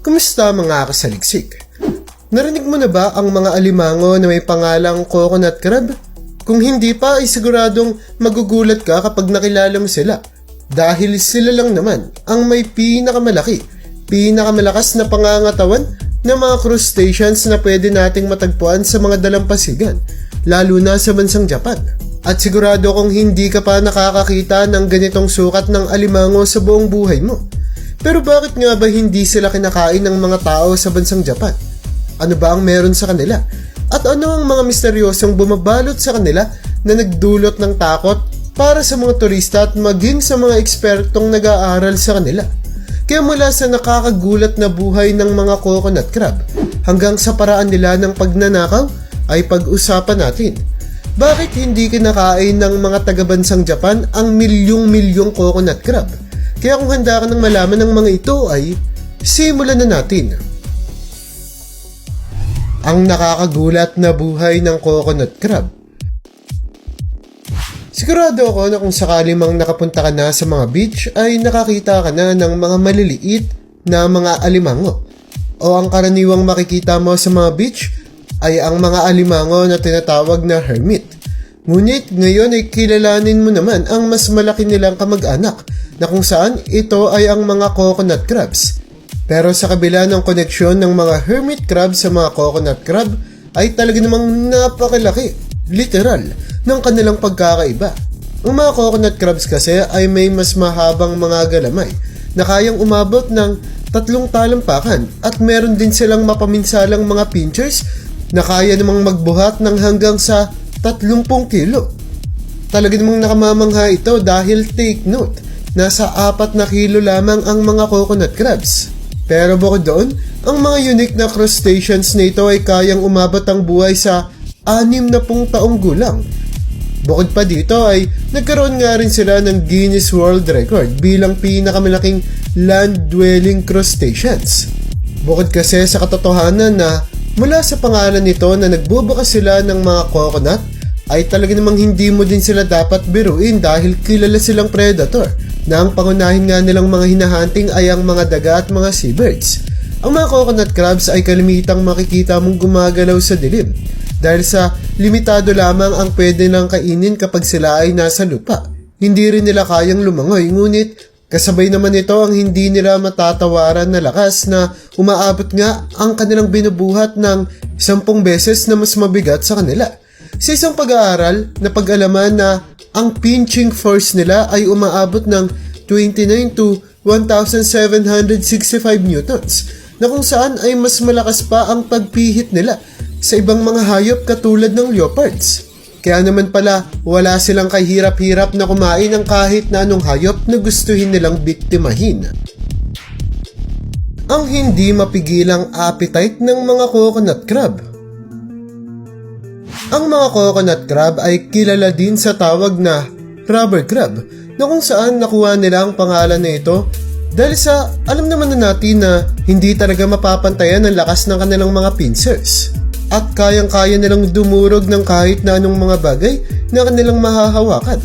Kumusta mga kasaliksik? Narinig mo na ba ang mga alimango na may pangalang coconut crab? Kung hindi pa ay siguradong magugulat ka kapag nakilala mo sila. Dahil sila lang naman ang may pinakamalakas na pangangatawan ng mga crustaceans na pwede nating matagpuan sa mga dalampasigan, lalo na sa bansang Japan. At sigurado kung hindi ka pa nakakakita ng ganitong sukat ng alimango sa buong buhay mo. Pero bakit nga ba hindi sila kinakain ng mga tao sa bansang Japan? Ano ba ang meron sa kanila? At ano ang mga misteryosong bumabalot sa kanila na nagdulot ng takot para sa mga turista at maging sa mga ekspertong nag-aaral sa kanila? Kaya mula sa nakakagulat na buhay ng mga coconut crab hanggang sa paraan nila ng pagnanakaw ay pag-usapan natin. Bakit hindi kinakain ng mga taga-bansang Japan ang milyong-milyong coconut crab? Kaya kung handa ka nang malaman ng mga ito ay simulan na natin. Ang nakakagulat na buhay ng coconut crab. Sigurado ako na kung sakali mang nakapunta ka na sa mga beach ay nakakita ka na ng mga maliliit na mga alimango. O ang karaniwang makikita mo sa mga beach ay ang mga alimango na tinatawag na hermit. Ngunit ngayon ay kilalanin mo naman ang mas malaki nilang kamag-anak na kung saan ito ay ang mga coconut crabs. Pero sa kabila ng koneksyon ng mga hermit crab sa mga coconut crab ay talaga namang napakalaki, literal, ng kanilang pagkakaiba. Ang mga coconut crabs kasi ay may mas mahabang mga galamay na kayang umabot ng 3 talampakan at meron din silang mapaminsalang mga pinchers na kaya namang magbuhat ng hanggang sa 30 kilo. Talaga namang nakamamangha ito dahil take note, nasa 4 na kilo lamang ang mga coconut crabs. Pero bukod doon, ang mga unique na crustaceans na ito ay kayang umabot ang buhay sa 60 taong gulang. Bukod pa dito ay nagkaroon nga rin sila ng Guinness World Record bilang pinakamalaking land-dwelling crustaceans. Bukod kasi sa katotohanan na mula sa pangalan nito na nagbubukas sila ng mga coconut, ay talaga namang hindi mo din sila dapat biruin dahil kilala silang predator na ang pangunahin nga nilang mga hinahunting ay ang mga daga at mga seabirds. Ang mga coconut crabs ay kalimitang makikita mong gumagalaw sa dilim dahil sa limitado lamang ang pwede nang kainin kapag sila ay nasa lupa. Hindi rin nila kayang lumangoy, ngunit kasabay naman ito ang hindi nila matatawaran na lakas na umaabot nga ang kanilang binubuhat ng 10 beses na mas mabigat sa kanila. Sa isang pag-aaral na pag-alaman na ang pinching force nila ay umaabot ng 29 to 1,765 newtons na kung saan ay mas malakas pa ang pagpihit nila sa ibang mga hayop katulad ng leopards. Kaya naman pala wala silang kahirap-hirap na kumain ng kahit na anong hayop na gustuhin nilang biktimahin. Ang hindi mapigilang appetite ng mga coconut crab. Ang mga coconut crab ay kilala din sa tawag na rubber crab na kung saan nakuha nila ang pangalan na ito dahil sa alam naman na natin na hindi talaga mapapantayan ang lakas ng kanilang mga pincers at kayang-kaya nilang dumurog ng kahit na anong mga bagay na kanilang mahahawakan.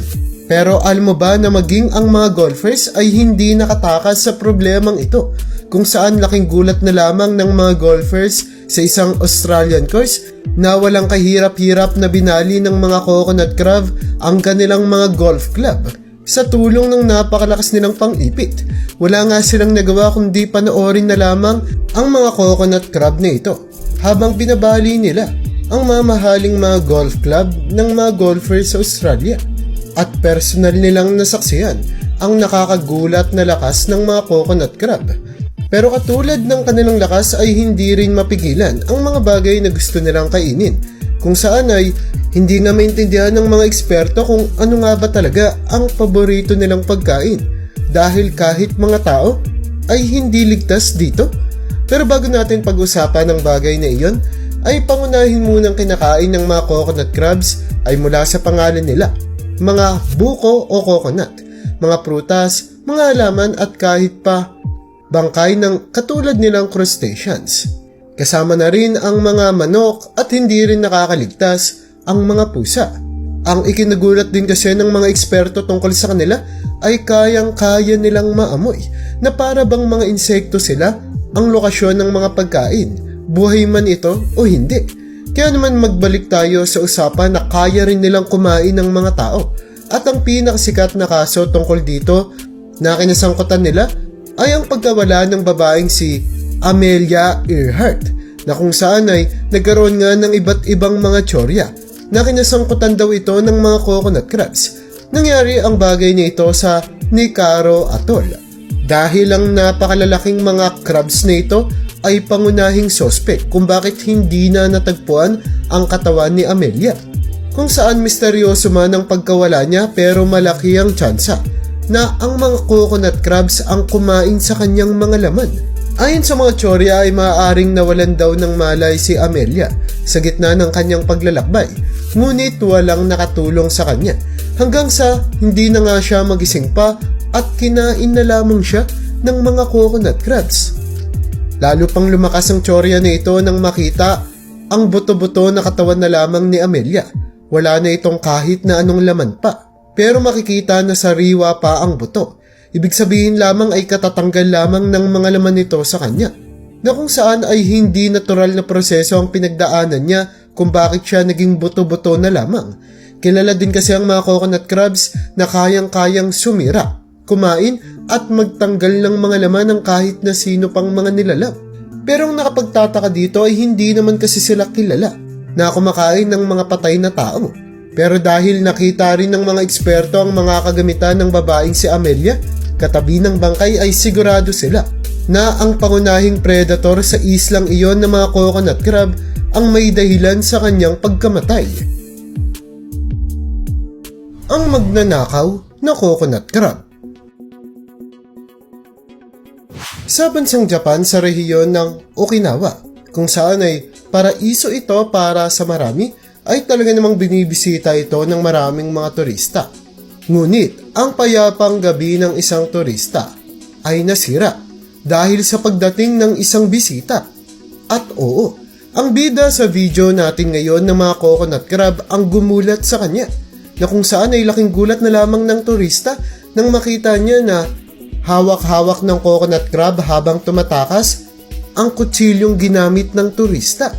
Pero alam mo ba na maging ang mga golfers ay hindi nakatakas sa problemang ito kung saan laking gulat na lamang ng mga golfers sa isang Australian course na walang kahirap-hirap na binali ng mga coconut crab ang kanilang mga golf club sa tulong ng napakalakas nilang pang-ipit. Wala nga silang nagawa kundi panoorin na lamang ang mga coconut crab na ito habang binabali nila ang mamahaling mga golf club ng mga golfers sa Australia. At personal nilang nasaksihan ang nakakagulat na lakas ng mga coconut crab. Pero katulad ng kanilang lakas ay hindi rin mapigilan ang mga bagay na gusto nilang kainin, kung saan ay hindi na maintindihan ng mga eksperto kung ano nga ba talaga ang paborito nilang pagkain dahil kahit mga tao ay hindi ligtas dito. Pero bago natin pag-usapan ng bagay na iyon, ay pangunahin munang kinakain ng mga coconut crabs ay mula sa pangalan nila, mga buko o coconut, mga prutas, mga halaman at kahit pa bangkay ng katulad nilang crustaceans. Kasama na rin ang mga manok at hindi rin nakakaligtas ang mga pusa. Ang ikinagulat din kasi ng mga eksperto tungkol sa kanila ay kayang-kaya nilang maamoy na para bang mga insekto sila ang lokasyon ng mga pagkain, buhay man ito o hindi. Kaya naman magbalik tayo sa usapan na kaya rin nilang kumain ng mga tao. At ang pinakasikat na kaso tungkol dito na kinasangkutan nila ay ang pagkawala ng babaeng si Amelia Earhart, na kung saan ay nagkaroon nga ng iba't ibang mga tsorya na kinasangkutan daw ito ng mga coconut crabs. Nangyari ang bagay na ito sa Nicaro Atoll dahil ang napakalalaking mga crabs na ito ay pangunahing sospek kung bakit hindi na natagpuan ang katawan ni Amelia. Kung saan misteryoso man ang pagkawala niya, pero malaki ang tsansa na ang mga coconut crabs ang kumain sa kanyang mga laman. Ayon sa mga tsorya ay maaaring nawalan daw ng malay si Amelia sa gitna ng kanyang paglalakbay, ngunit walang nakatulong sa kanya hanggang sa hindi na nga siya magising pa at kinain na lamang siya ng mga coconut crabs. Lalo pang lumakas ang tsorya na ito nang makita ang buto-buto na katawan na lamang ni Amelia. Wala na itong kahit na anong laman pa, pero makikita na sariwa pa ang buto. Ibig sabihin lamang ay katatanggal lamang ng mga laman nito sa kanya, na kung saan ay hindi natural na proseso ang pinagdaanan niya kung bakit siya naging buto-buto na lamang. Kilala din kasi ang mga coconut crabs na kayang-kayang sumira, kumain at magtanggal ng mga laman ng kahit na sino pang mga nilalang. Pero ang nakapagtataka dito ay hindi naman kasi sila kilala na kumakain ng mga patay na tao. Pero dahil nakita rin ng mga eksperto ang mga kagamitan ng babaeng si Amelia katabi ng bangkay, ay sigurado sila na ang pangunahing predator sa islang iyon na mga coconut crab ang may dahilan sa kanyang pagkamatay. Ang magnanakaw na coconut crab. Sa bansang Japan sa rehiyon ng Okinawa, kung saan ay paraiso ito para sa marami, ay talaga namang binibisita ito ng maraming mga turista. Ngunit ang payapang gabi ng isang turista ay nasira dahil sa pagdating ng isang bisita. At oo, ang bida sa video natin ngayon ng mga coconut crab ang gumulat sa kanya, na kung saan ay laking gulat na lamang ng turista nang makita niya na hawak-hawak ng coconut crab habang tumatakas ang kutsilyong ginamit ng turista.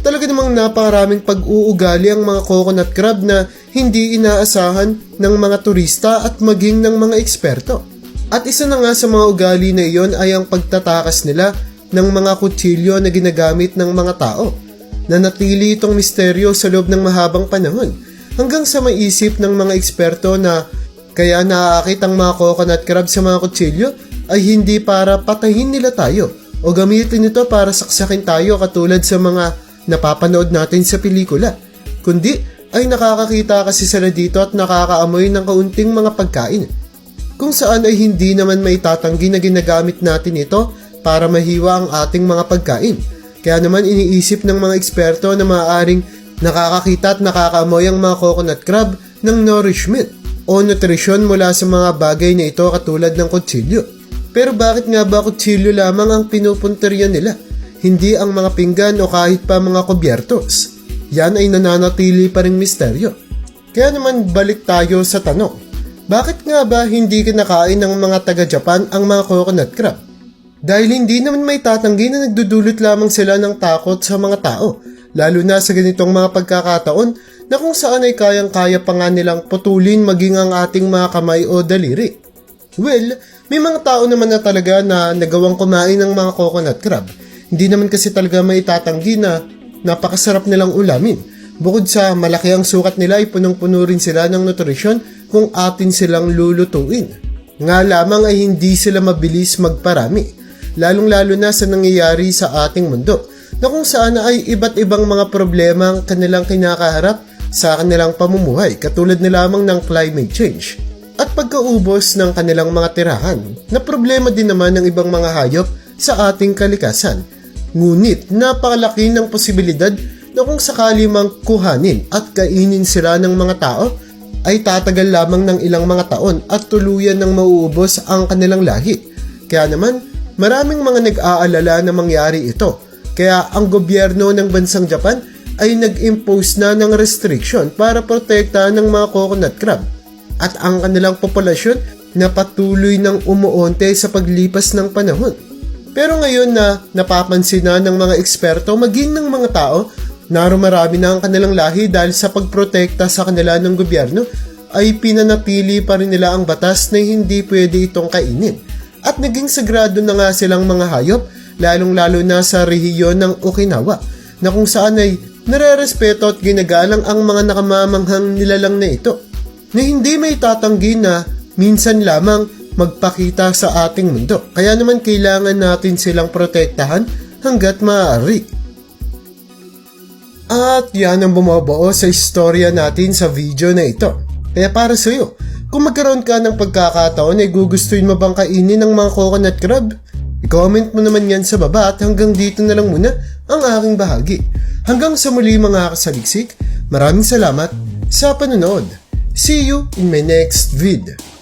Talaga namang napakaraming pag-uugali ang mga coconut crab na hindi inaasahan ng mga turista at maging ng mga eksperto. At isa na nga sa mga ugali na iyon ay ang pagtatakas nila ng mga kutsilyo na ginagamit ng mga tao. Nanatili itong misteryo sa loob ng mahabang panahon hanggang sa maisip ng mga eksperto na kaya naaakit ang mga coconut crab sa mga kutsilyo ay hindi para patayin nila tayo o gamitin ito para saksakin tayo katulad sa mga napapanood natin sa pelikula, kundi ay nakakakita kasi sila dito at nakakaamoy ng kaunting mga pagkain, kung saan ay hindi naman may tatanggi na ginagamit natin ito para mahiwa ang ating mga pagkain. Kaya naman iniisip ng mga eksperto na maaaring nakakakita at nakakaamoy ang mga coconut crab ng nourishment o nutrisyon mula sa mga bagay na ito katulad ng kutsilyo. Pero bakit nga ba kutsilyo lamang ang pinupunteriya nila? Hindi ang mga pinggan o kahit pa mga kubyertos. Yan ay nananatili pa ring misteryo. Kaya naman balik tayo sa tanong, bakit nga ba hindi kinakain ng mga taga-Japan ang mga coconut crab? Dahil hindi naman may tatanggi na nagdudulot lamang sila ng takot sa mga tao, lalo na sa ganitong mga pagkakataon na kung saan ay kayang-kaya pa nga nilang putulin maging ang ating mga kamay o daliri. Well, may mga tao naman na talaga na nagawang kumain ng mga coconut crab. Hindi naman kasi talaga may tatanggi na napakasarap nilang ulamin. Bukod sa malaki ang sukat nila ay punong-puno rin sila ng nutrisyon kung atin silang lulutuin. Nga lamang ay hindi sila mabilis magparami, lalong-lalo na sa nangyayari sa ating mundo, na kung saan ay iba't ibang mga problema ang kanilang kinakaharap sa kanilang pamumuhay, katulad na lamang ng climate change at pagkaubos ng kanilang mga tirahan, na problema din naman ng ibang mga hayop sa ating kalikasan. Ngunit napakalaki ng posibilidad na kung sakali mang kuhanin at kainin sila ng mga tao, ay tatagal lamang ng ilang mga taon at tuluyan ng mauubos ang kanilang lahi. Kaya naman, maraming mga nag-aalala na mangyari ito. Kaya ang gobyerno ng bansang Japan ay nag-impose na ng restriction para protektahan ng mga coconut crab at ang kanilang populasyon na patuloy ng umuonte sa paglipas ng panahon. Pero ngayon na napapansin na ng mga eksperto maging ng mga tao na rumarami na ang kanilang lahi dahil sa pagprotekta sa kanila ng gobyerno, ay pinanatili pa rin nila ang batas na hindi pwede itong kainin. At naging sagrado na nga silang mga hayop, lalong-lalo na sa rehiyon ng Okinawa, na kung saan ay nare-respeto at ginagalang ang mga nakamamanghang nilalang na ito, na hindi may tatanggi na minsan lamang magpakita sa ating mundo. Kaya naman kailangan natin silang protektahan hanggat maaari. At yan ang bumubuo sa istorya natin sa video na ito. Kaya para sa iyo, kung magkaroon ka ng pagkakataon ay gugustuhin mo bang kainin ng mga coconut crab? I-comment mo naman yan sa baba at hanggang dito na lang muna ang aking bahagi. Hanggang sa muli mga kasaliksik, maraming salamat sa panonood. See you in my next vid.